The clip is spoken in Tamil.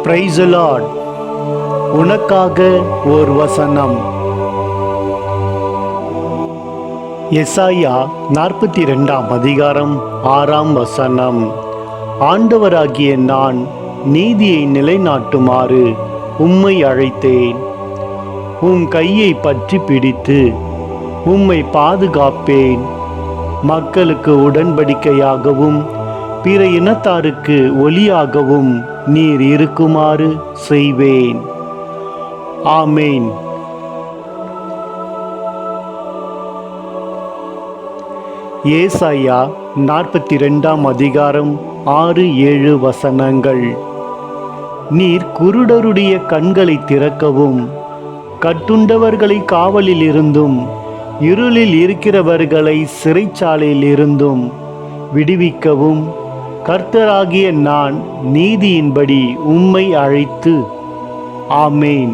Praise the Lord. உனக்காக ஓர் வசனம். எசாயா 42 அதிகாரம் 6 வசனம். ஆண்டவராகிய நான் நீதியை நிலைநாட்டுமாறு உம்மை அழைத்தேன். உம் கையை பற்றி பிடித்து உம்மை பாதுகாப்பேன். மக்களுக்கு உடன்படிக்கையாகவும் பிற இனத்தாருக்கு ஒளியாகவும் நீர் இருக்குமாறு செய்வேன். ஆமேன். ஏசாயா 42 அதிகாரம் 6-7 வசனங்கள். நீர் குருடருடைய கண்களை திறக்கவும், கட்டுண்டவர்களை காவலில் இருந்தும், இருளில் இருக்கிறவர்களை சிறைச்சாலையில் இருந்தும் விடுவிக்கவும், கர்த்தராகிய நான் நீதியின்படி உம்மை அழைத்து. ஆமேன்.